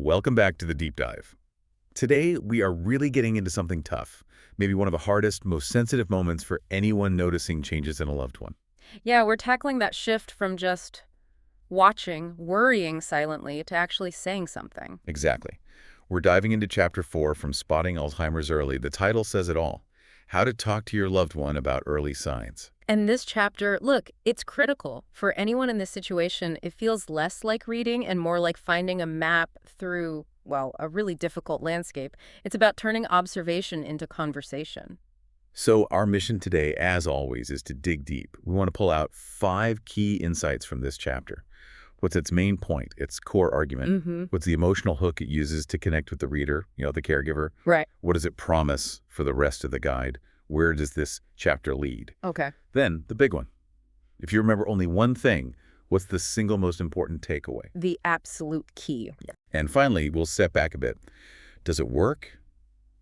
Welcome back to the deep dive. Today, we are really getting into something tough, maybe one of the hardest, most sensitive moments for anyone noticing changes in a loved one. Yeah, we're tackling that shift from just watching, worrying silently, to actually saying something. Exactly. We're diving into Chapter 4 from Spotting Alzheimer's Early. The title says it all. How to talk to your loved one about early signs. And this chapter, look, it's critical. For anyone in this situation, it feels less like reading and more like finding a map through, well, a really difficult landscape. It's about turning observation into conversation. So our mission today, as always, is to dig deep. We want to pull out 5 key insights from this chapter. What's its main point, its core argument? What's the emotional hook it uses to connect with the reader, the caregiver? Right. What does it promise for the rest of the guide? Where does this chapter lead? Okay. Then, the big one. If you remember only one thing, what's the single most important takeaway? The absolute key. And finally, we'll step back a bit. Does it work?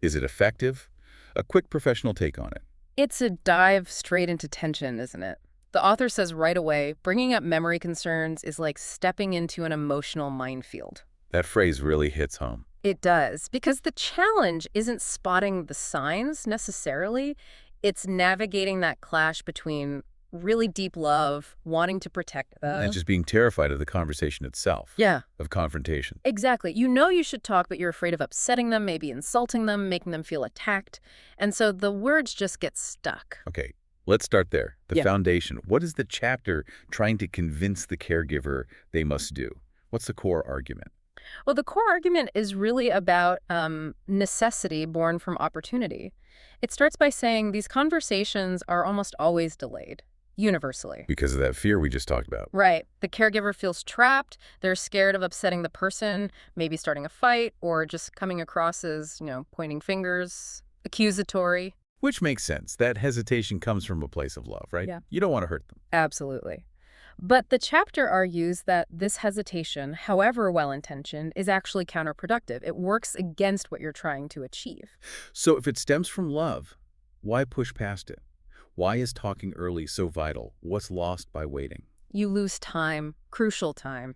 Is it effective? A quick professional take on it. It's a dive straight into tension, isn't it? The author says right away, bringing up memory concerns is like stepping into an emotional minefield. That phrase really hits home. It does, because the challenge isn't spotting the signs necessarily. It's navigating that clash between really deep love, wanting to protect them. And just being terrified of the conversation itself. Yeah. Of confrontation. Exactly. You know you should talk, but you're afraid of upsetting them, maybe insulting them, making them feel attacked. And so the words just get stuck. Okay, let's start there. The Yeah. foundation. What is the chapter trying to convince the caregiver they must do? What's the core argument? Well, the core argument is really about necessity born from opportunity. It starts by saying these conversations are almost always delayed, universally. Because of that fear we just talked about. Right. The caregiver feels trapped. They're scared of upsetting the person, maybe starting a fight, or just coming across as, pointing fingers, accusatory. Which makes sense. That hesitation comes from a place of love, right? Yeah. You don't want to hurt them. Absolutely. But the chapter argues that this hesitation, however well-intentioned, is actually counterproductive. It works against what you're trying to achieve. So if it stems from love, why push past it? Why is talking early so vital? What's lost by waiting? You lose time, crucial time.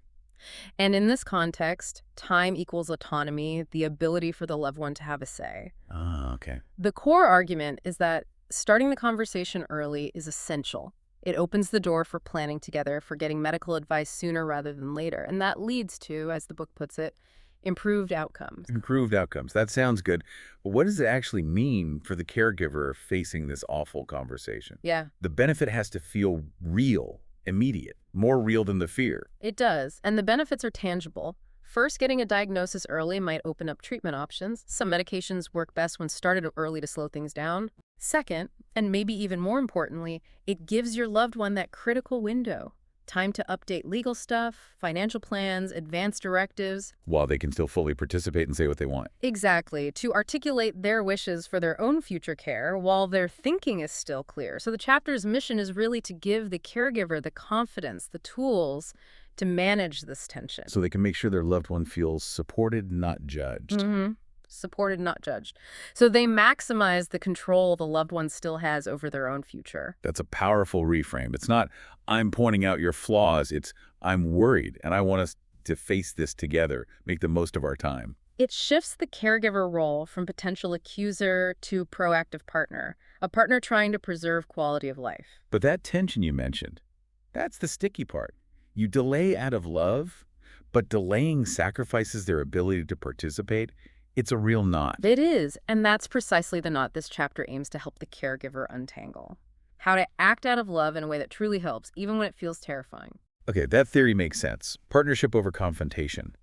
And in this context, time equals autonomy, the ability for the loved one to have a say. Ah, okay. The core argument is that starting the conversation early is essential. It opens the door for planning together, for getting medical advice sooner rather than later. And that leads to, as the book puts it, improved outcomes. Improved outcomes. That sounds good. But what does it actually mean for the caregiver facing this awful conversation? Yeah, The benefit has to feel real, immediate, more real than the fear. it does. And the benefits are tangible. First, getting a diagnosis early might open up treatment options. Some medications work best when started early to slow things down. Second, and maybe even more importantly, it gives your loved one that critical window. Time to update legal stuff, financial plans, advance directives. While they can still fully participate and say what they want. Exactly, to articulate their wishes for their own future care while their thinking is still clear. So the chapter's mission is really to give the caregiver the confidence, the tools to manage this tension. So they can make sure their loved one feels supported, not judged. Supported, not judged. So they maximize the control the loved one still has over their own future. That's a powerful reframe. It's not, I'm pointing out your flaws. It's, I'm worried, and I want us to face this together, make the most of our time. It shifts the caregiver role from potential accuser to proactive partner, a partner trying to preserve quality of life. But that tension you mentioned, that's the sticky part. You delay out of love, but delaying sacrifices their ability to participate. It's a real knot. It is, and that's precisely the knot this chapter aims to help the caregiver untangle. How to act out of love in a way that truly helps, even when it feels terrifying. Okay, that theory makes sense. Partnership over confrontation.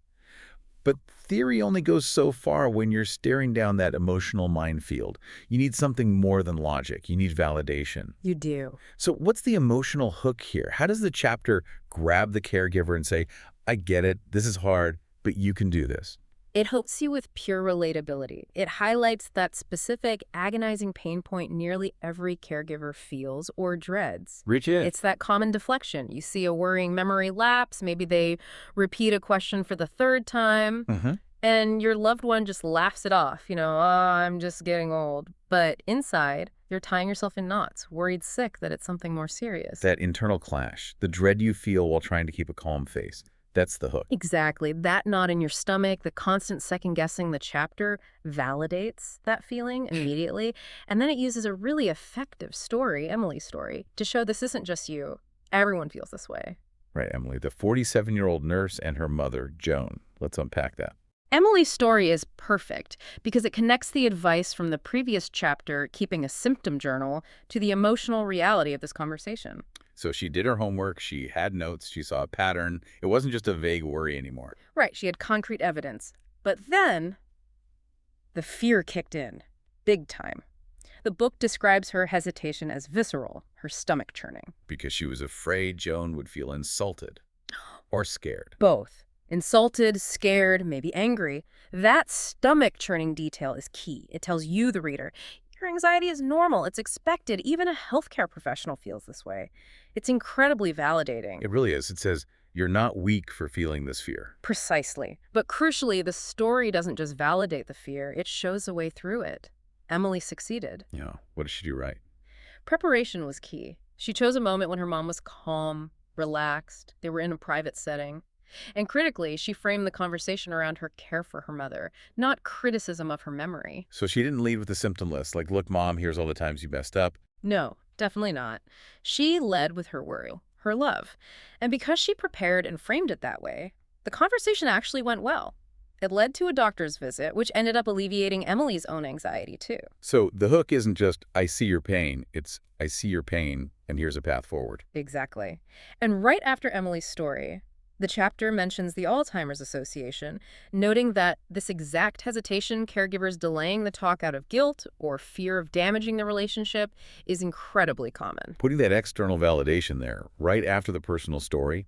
But theory only goes so far when you're staring down that emotional minefield. You need something more than logic. You need validation. You do. So what's the emotional hook here? How does the chapter grab the caregiver and say, I get it, this is hard, but you can do this? It helps you with pure relatability. It highlights that specific agonizing pain point nearly every caregiver feels or dreads. Reach in. It's that common deflection. You see a worrying memory lapse, maybe they repeat a question for the third time, and your loved one just laughs it off. Oh, I'm just getting old. But inside, you're tying yourself in knots, worried sick that it's something more serious. That internal clash, the dread you feel while trying to keep a calm face. That's the hook. Exactly. That knot in your stomach, the constant second-guessing the chapter validates that feeling immediately. And then it uses a really effective story, Emily's story, to show this isn't just you. Everyone feels this way. Right, Emily. The 47-year-old nurse and her mother, Joan. Let's unpack that. Emily's story is perfect because it connects the advice from the previous chapter, keeping a symptom journal, to the emotional reality of this conversation. So she did her homework, she had notes, she saw a pattern. It wasn't just a vague worry anymore. Right, she had concrete evidence. But then, the fear kicked in, big time. The book describes her hesitation as visceral, her stomach churning. Because she was afraid Joan would feel insulted or scared. Both. Insulted, scared, maybe angry. That stomach churning detail is key. It tells you, the reader, your anxiety is normal. It's expected. Even a healthcare professional feels this way. It's incredibly validating. It really is. It says, you're not weak for feeling this fear. Precisely. But crucially, the story doesn't just validate the fear, it shows a way through it. Emily succeeded. Yeah. What did she do right? Preparation was key. She chose a moment when her mom was calm, relaxed. They were in a private setting. And critically, she framed the conversation around her care for her mother, not criticism of her memory. So she didn't lead with the symptom list, like, look, Mom, here's all the times you messed up. No, definitely not. She led with her worry, her love. And because she prepared and framed it that way, the conversation actually went well. It led to a doctor's visit, which ended up alleviating Emily's own anxiety, too. So the hook isn't just, I see your pain. It's, I see your pain, and here's a path forward. Exactly. And right after Emily's story, the chapter mentions the Alzheimer's Association, noting that this exact hesitation, caregivers delaying the talk out of guilt or fear of damaging the relationship, is incredibly common. Putting that external validation there, right after the personal story,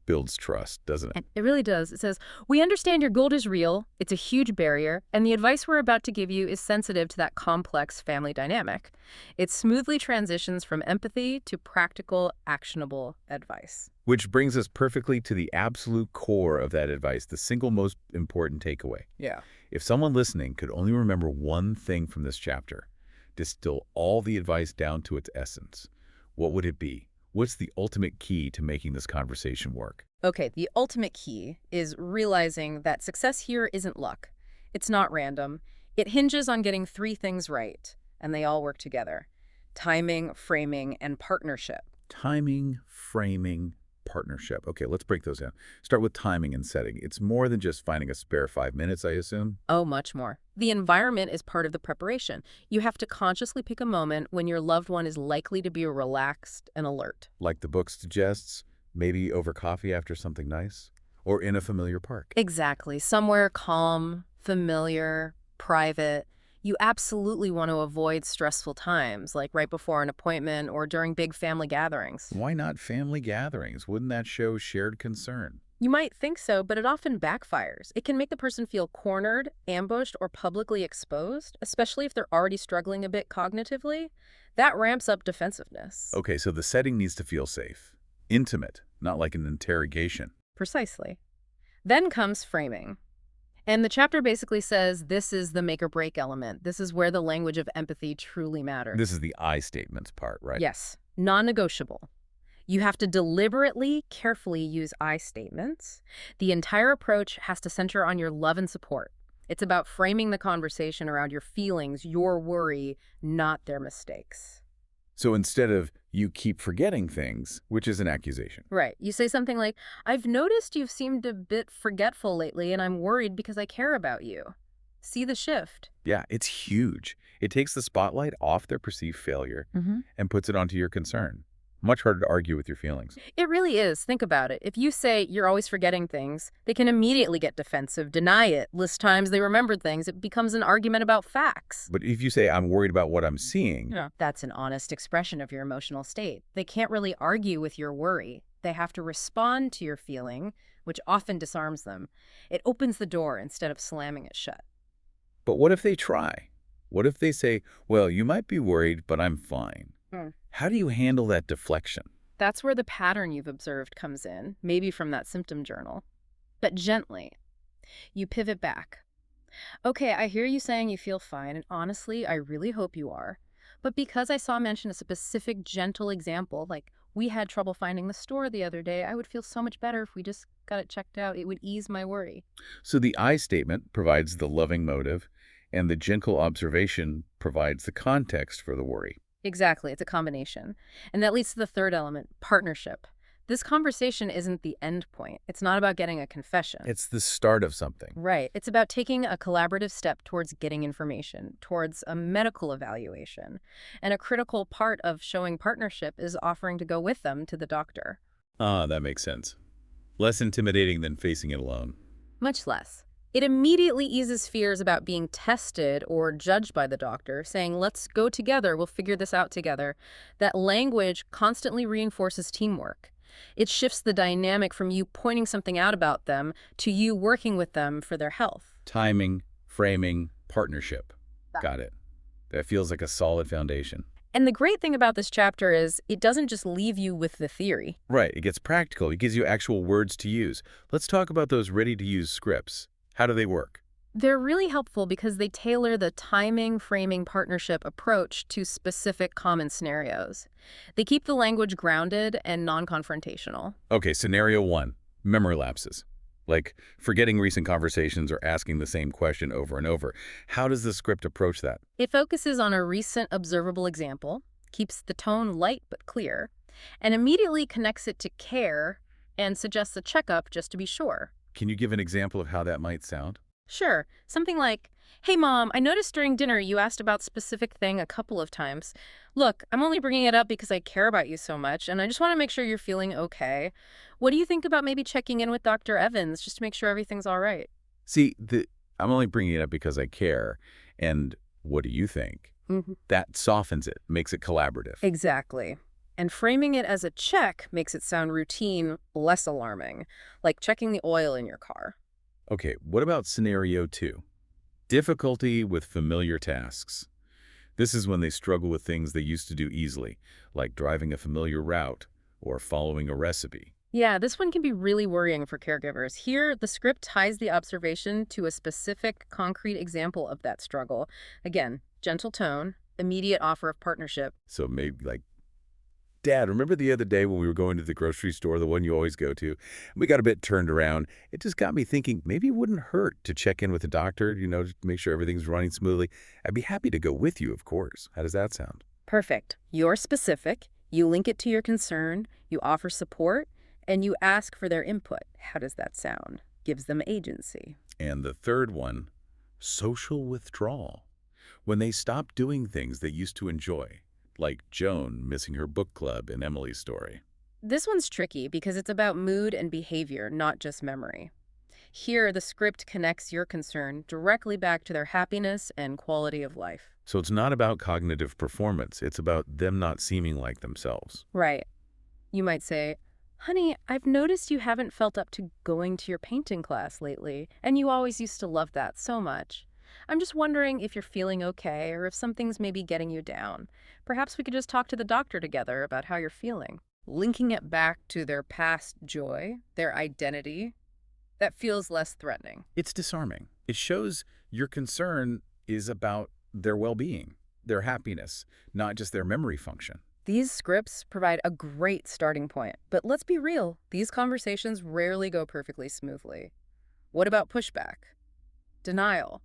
builds trust, doesn't it? And it really does. It says, we understand your goal is real, it's a huge barrier, and the advice we're about to give you is sensitive to that complex family dynamic. It smoothly transitions from empathy to practical, actionable advice. Which brings us perfectly to the absolute core of that advice, the single most important takeaway. Yeah. If someone listening could only remember one thing from this chapter, distill all the advice down to its essence, what would it be? What's the ultimate key to making this conversation work? Okay, the ultimate key is realizing that success here isn't luck. It's not random. It hinges on getting 3 things right, and they all work together. Timing, framing, and partnership. Timing, framing, partnership. Okay, let's break those down. Start with timing and setting. It's more than just finding a spare 5 minutes, I assume? Oh, much more. The environment is part of the preparation. You have to consciously pick a moment when your loved one is likely to be relaxed and alert. Like the book suggests, maybe over coffee after something nice? Or in a familiar park? Exactly. Somewhere calm, familiar, private. You absolutely want to avoid stressful times, like right before an appointment or during big family gatherings. Why not family gatherings? Wouldn't that show shared concern? You might think so, but it often backfires. It can make the person feel cornered, ambushed, or publicly exposed, especially if they're already struggling a bit cognitively. That ramps up defensiveness. Okay, so the setting needs to feel safe. Intimate, not like an interrogation. Precisely. Then comes framing. And the chapter basically says this is the make or break element. This is where the language of empathy truly matters. This is the I statements part, right? Yes, non-negotiable. You have to deliberately, carefully use I statements. The entire approach has to center on your love and support. It's about framing the conversation around your feelings, your worry, not their mistakes. So instead of, you keep forgetting things, which is an accusation. Right. You say something like, I've noticed you've seemed a bit forgetful lately, and I'm worried because I care about you. See the shift? Yeah, it's huge. It takes the spotlight off their perceived failure and puts it onto your concern. Much harder to argue with your feelings. It really is. Think about it. If you say you're always forgetting things, they can immediately get defensive, deny it, list times they remembered things. It becomes an argument about facts. But if you say, I'm worried about what I'm seeing, That's an honest expression of your emotional state. They can't really argue with your worry. They have to respond to your feeling, which often disarms them. It opens the door instead of slamming it shut. but what if they try? What if they say, well, you might be worried, but I'm fine? How do you handle that deflection? That's where the pattern you've observed comes in, maybe from that symptom journal. But gently. You pivot back. Okay, I hear you saying you feel fine, and honestly, I really hope you are. But because I saw mention a specific gentle example, like We had trouble finding the store the other day. I would feel so much better if we just got it checked out. It would ease my worry. So the I statement provides the loving motive, and the gentle observation provides the context for the worry. Exactly. It's a combination. And that leads to the third element, partnership. This conversation isn't the end point. It's not about getting a confession. It's the start of something. Right. It's about taking a collaborative step towards getting information, towards a medical evaluation. And a critical part of showing partnership is offering to go with them to the doctor. Ah, that makes sense. Less intimidating than facing it alone. Much less. It immediately eases fears about being tested or judged by the doctor, saying, let's go together, we'll figure this out together. That language constantly reinforces teamwork. It shifts the dynamic from you pointing something out about them to you working with them for their health. Timing, framing, partnership. Got it. That feels like a solid foundation. And the great thing about this chapter is it doesn't just leave you with the theory. Right, it gets practical. It gives you actual words to use. Let's talk about those ready-to-use scripts. How do they work? They're really helpful because they tailor the timing, framing, partnership approach to specific common scenarios. They keep the language grounded and non-confrontational. Okay, scenario 1, memory lapses. Like forgetting recent conversations or asking the same question over and over. How does the script approach that? It focuses on a recent observable example, keeps the tone light but clear, and immediately connects it to care and suggests a checkup just to be sure. Can you give an example of how that might sound? Sure, something like, hey Mom, I noticed during dinner you asked about specific thing a couple of times. Look, I'm only bringing it up because I care about you so much, and I just want to make sure you're feeling okay. What do you think about maybe checking in with Dr. Evans just to make sure everything's all right? See, I'm only bringing it up because I care, and what do you think? That softens it, makes it collaborative. Exactly. And framing it as a check makes it sound routine, less alarming, like checking the oil in your car. Okay, what about scenario 2? Difficulty with familiar tasks. This is when they struggle with things they used to do easily, like driving a familiar route or following a recipe. Yeah, this one can be really worrying for caregivers. Here, the script ties the observation to a specific, concrete example of that struggle. Again, gentle tone, immediate offer of partnership. So maybe like, Dad, remember the other day when we were going to the grocery store, the one you always go to? We got a bit turned around. It just got me thinking maybe it wouldn't hurt to check in with the doctor, just to make sure everything's running smoothly. I'd be happy to go with you, of course. How does that sound? Perfect. You're specific, you link it to your concern, you offer support, and you ask for their input. How does that sound? Gives them agency. And the third one, social withdrawal. When they stop doing things they used to enjoy, like Joan missing her book club in Emily's story. This one's tricky because it's about mood and behavior, not just memory. Here, the script connects your concern directly back to their happiness and quality of life. So it's not about cognitive performance. It's about them not seeming like themselves. Right. You might say, honey, I've noticed you haven't felt up to going to your painting class lately, and you always used to love that so much. I'm just wondering if you're feeling okay or if something's maybe getting you down. Perhaps we could just talk to the doctor together about how you're feeling. Linking it back to their past joy, their identity, that feels less threatening. It's disarming. It shows your concern is about their well-being, their happiness, not just their memory function. These scripts provide a great starting point, but let's be real, these conversations rarely go perfectly smoothly. What about pushback? Denial?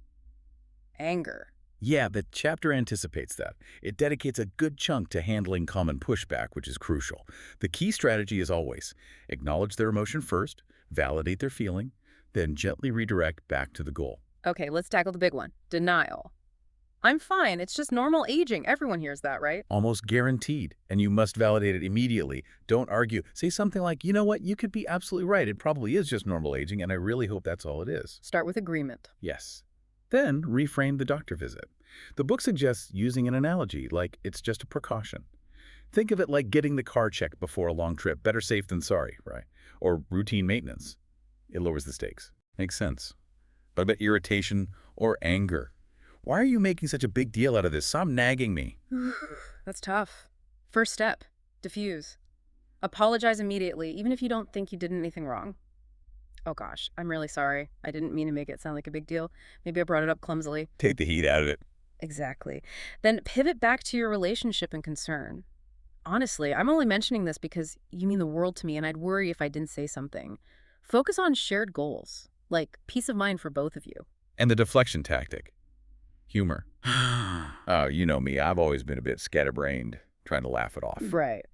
Anger? Yeah, the chapter anticipates that. It dedicates a good chunk to handling common pushback, which is crucial. The key strategy is always acknowledge their emotion first, validate their feeling, then gently redirect back to the goal. Okay, let's tackle the big one. Denial. I'm fine. It's just normal aging. Everyone hears that, right? Almost guaranteed, and you must validate it immediately. Don't argue. Say something like, you know what, you could be absolutely right. It probably is just normal aging, and I really hope that's all it is. Start with agreement. Yes. Then reframe the doctor visit. The book suggests using an analogy, like it's just a precaution. Think of it like getting the car checked before a long trip. Better safe than sorry, right? Or routine maintenance. It lowers the stakes. Makes sense. But about irritation or anger. Why are you making such a big deal out of this? Stop nagging me. That's tough. First step, diffuse. Apologize immediately, even if you don't think you did anything wrong. Oh gosh, I'm really sorry. I didn't mean to make it sound like a big deal. Maybe I brought it up clumsily. Take the heat out of it. Exactly. Then pivot back to your relationship and concern. Honestly, I'm only mentioning this because you mean the world to me and I'd worry if I didn't say something. Focus on shared goals, like peace of mind for both of you. And the deflection tactic. Humor. Oh, you know me. I've always been a bit scatterbrained, trying to laugh it off. Right.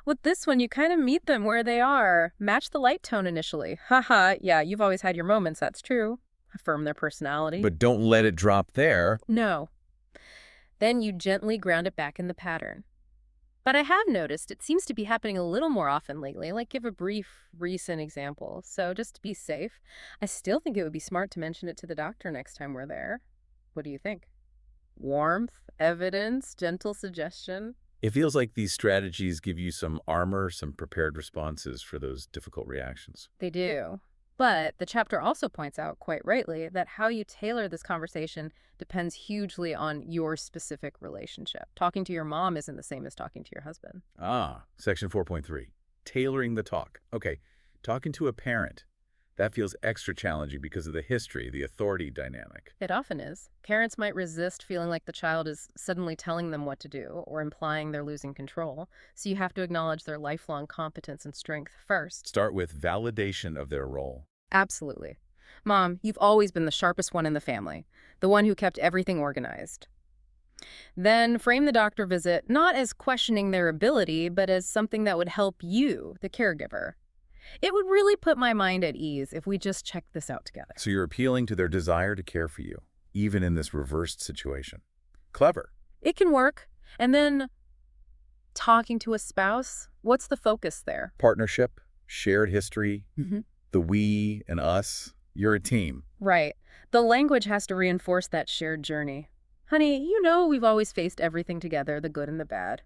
With this one, you kind of meet them where they are. Match the light tone initially. Haha, yeah, you've always had your moments, that's true. Affirm their personality. But don't let it drop there. No. Then you gently ground it back in the pattern. But I have noticed it seems to be happening a little more often lately, like give a brief, recent example. So just to be safe, I still think it would be smart to mention it to the doctor next time we're there. What do you think? Warmth, evidence, gentle suggestion? It feels like these strategies give you some armor, some prepared responses for those difficult reactions. They do. But the chapter also points out, quite rightly, that how you tailor this conversation depends hugely on your specific relationship. Talking to your mom isn't the same as talking to your husband. Ah, section 4.3, tailoring the talk. Okay, talking to a parent. That feels extra challenging because of the history, the authority dynamic. It often is. Parents might resist feeling like the child is suddenly telling them what to do or implying they're losing control, so you have to acknowledge their lifelong competence and strength first. Start with validation of their role. Absolutely. Mom, you've always been the sharpest one in the family, the one who kept everything organized. Then frame the doctor visit not as questioning their ability, but as something that would help you, the caregiver. It would really put my mind at ease if we just checked this out together. So you're appealing to their desire to care for you, even in this reversed situation. Clever. It can work. And then talking to a spouse, what's the focus there? Partnership, shared history, the we and us. You're a team. Right. The language has to reinforce that shared journey. Honey, you know we've always faced everything together, the good and the bad.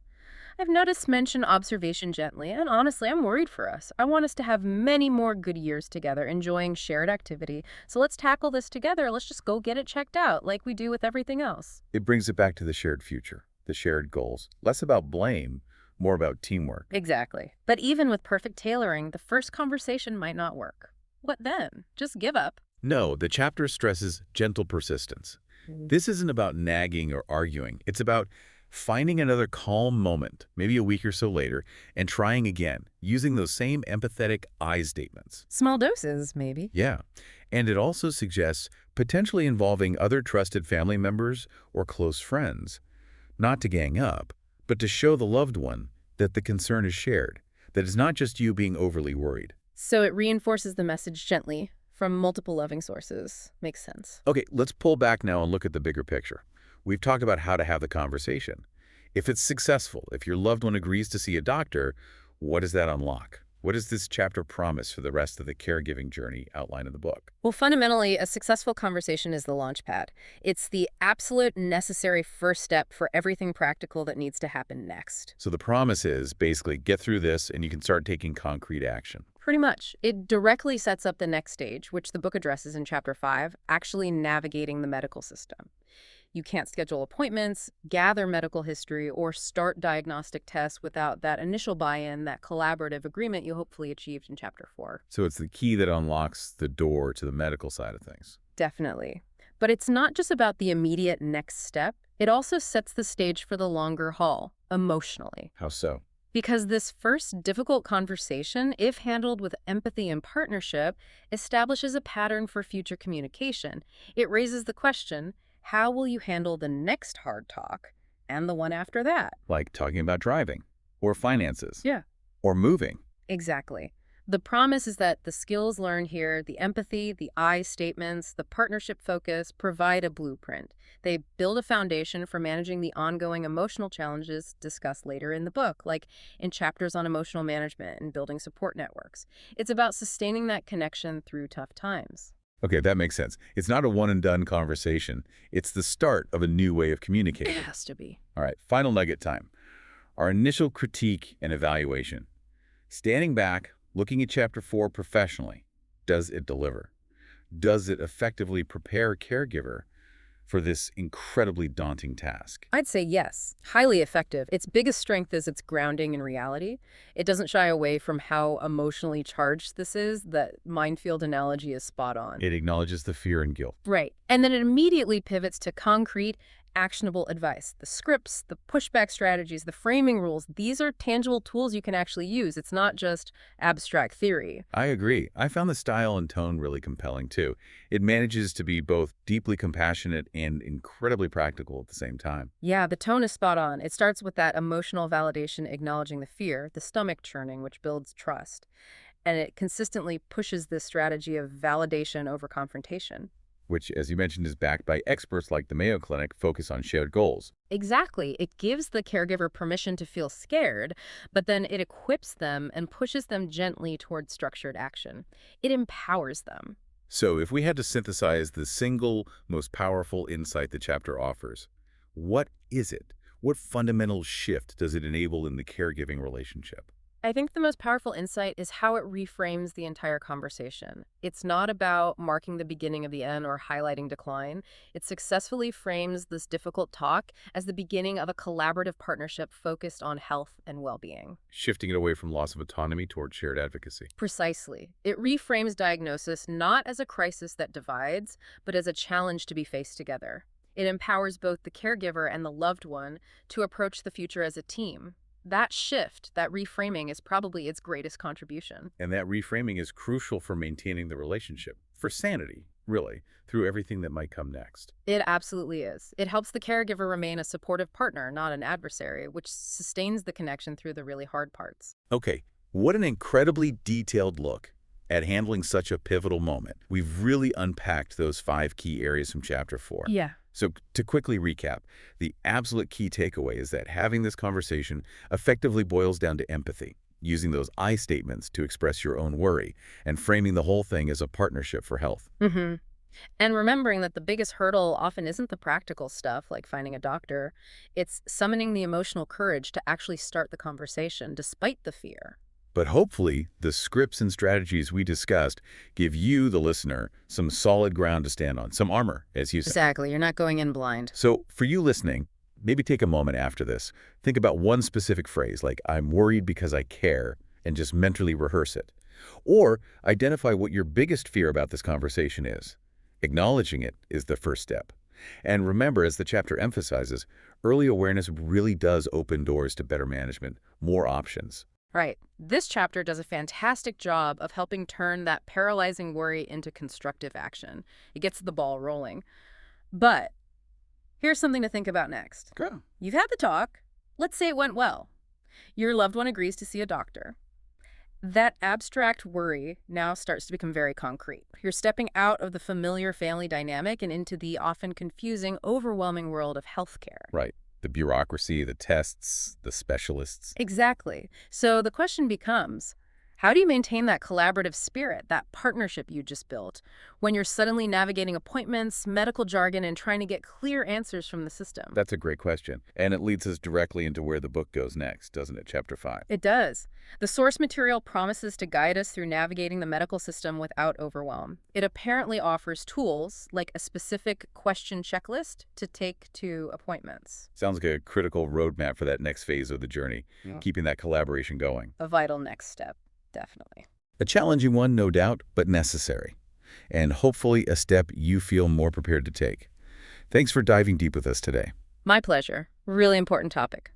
I've noticed mention observation gently, and honestly, I'm worried for us. I want us to have many more good years together, enjoying shared activity. So let's tackle this together. Let's just go get it checked out, like we do with everything else. It brings it back to the shared future, the shared goals. Less about blame, more about teamwork. Exactly. But even with perfect tailoring, the first conversation might not work. What then? Just give up? No, the chapter stresses gentle persistence. This isn't about nagging or arguing. It's about finding another calm moment, maybe a week or so later, and trying again, using those same empathetic I statements. Small doses, maybe. Yeah. And it also suggests potentially involving other trusted family members or close friends, not to gang up, but to show the loved one that the concern is shared, that it's not just you being overly worried. So it reinforces the message gently from multiple loving sources. Makes sense. Okay, let's pull back now and look at the bigger picture. We've talked about how to have the conversation. If it's successful, if your loved one agrees to see a doctor, what does that unlock? What does this chapter promise for the rest of the caregiving journey outlined in the book? Well, fundamentally, a successful conversation is the launch pad. It's the absolute necessary first step for everything practical that needs to happen next. So the promise is basically get through this and you can start taking concrete action. Pretty much. It directly sets up the next stage, which the book addresses in Chapter 5, actually navigating the medical system. You can't schedule appointments, gather medical history, or start diagnostic tests without that initial buy-in, that collaborative agreement you hopefully achieved in Chapter 4. So it's the key that unlocks the door to the medical side of things. Definitely. But it's not just about the immediate next step. It also sets the stage for the longer haul, emotionally. How so? Because this first difficult conversation, if handled with empathy and partnership, establishes a pattern for future communication. It raises the question, how will you handle the next hard talk and the one after that? Like talking about driving, or finances, Yeah. or moving. Exactly. The promise is that the skills learned here, the empathy, the I statements, the partnership focus, provide a blueprint. They build a foundation for managing the ongoing emotional challenges discussed later in the book, like in chapters on emotional management and building support networks. It's about sustaining that connection through tough times. Okay, that makes sense. It's not a one-and-done conversation. It's the start of a new way of communicating. It has to be. All right, final nugget time. Our initial critique and evaluation. Standing back, looking at Chapter 4 professionally, does it deliver? Does it effectively prepare a caregiver for this incredibly daunting task? I'd say yes. Highly effective. Its biggest strength is its grounding in reality. It doesn't shy away from how emotionally charged this is. That minefield analogy is spot on. It acknowledges the fear and guilt. Right. And then it immediately pivots to concrete, actionable advice. The scripts, the pushback strategies, the framing rules, these are tangible tools you can actually use. It's not just abstract theory. I agree. I found the style and tone really compelling, too. It manages to be both deeply compassionate and incredibly practical at the same time. Yeah, the tone is spot on. It starts with that emotional validation, acknowledging the fear, the stomach churning, which builds trust. And it consistently pushes this strategy of validation over confrontation. Which, as you mentioned, is backed by experts like the Mayo Clinic focus on shared goals. Exactly. It gives the caregiver permission to feel scared, but then it equips them and pushes them gently towards structured action. It empowers them. So if we had to synthesize the single most powerful insight the chapter offers, what is it? What fundamental shift does it enable in the caregiving relationship? I think the most powerful insight is how it reframes the entire conversation. It's not about marking the beginning of the end or highlighting decline. It successfully frames this difficult talk as the beginning of a collaborative partnership focused on health and well-being. Shifting it away from loss of autonomy toward shared advocacy. Precisely. It reframes diagnosis not as a crisis that divides, but as a challenge to be faced together. It empowers both the caregiver and the loved one to approach the future as a team. That shift, that reframing, is probably its greatest contribution. And that reframing is crucial for maintaining the relationship, for sanity, really, through everything that might come next. It absolutely is. It helps the caregiver remain a supportive partner, not an adversary, which sustains the connection through the really hard parts. Okay, what an incredibly detailed look at handling such a pivotal moment. We've really unpacked those 5 key areas from Chapter 4. Yeah. So to quickly recap, the absolute key takeaway is that having this conversation effectively boils down to empathy, using those I statements to express your own worry, and framing the whole thing as a partnership for health. Mm-hmm. And remembering that the biggest hurdle often isn't the practical stuff, like finding a doctor. It's summoning the emotional courage to actually start the conversation, despite the fear. But hopefully, the scripts and strategies we discussed give you, the listener, some solid ground to stand on, some armor, as you say. Exactly. You're not going in blind. So for you listening, maybe take a moment after this. Think about one specific phrase, like, I'm worried because I care, and just mentally rehearse it. Or identify what your biggest fear about this conversation is. Acknowledging it is the first step. And remember, as the chapter emphasizes, early awareness really does open doors to better management, more options. Right. This chapter does a fantastic job of helping turn that paralyzing worry into constructive action. It gets the ball rolling. But here's something to think about next. Go. You've had the talk. Let's say it went well. Your loved one agrees to see a doctor. That abstract worry now starts to become very concrete. You're stepping out of the familiar family dynamic and into the often confusing, overwhelming world of healthcare. Right. The bureaucracy, the tests, the specialists. Exactly. So the question becomes, how do you maintain that collaborative spirit, that partnership you just built, when you're suddenly navigating appointments, medical jargon, and trying to get clear answers from the system? That's a great question. And it leads us directly into where the book goes next, doesn't it? Chapter 5. It does. The source material promises to guide us through navigating the medical system without overwhelm. It apparently offers tools, like a specific question checklist to take to appointments. Sounds like a critical roadmap for that next phase of the journey, keeping that collaboration going. A vital next step, definitely. A challenging one, no doubt, but necessary. And hopefully a step you feel more prepared to take. Thanks for diving deep with us today. My pleasure. Really important topic.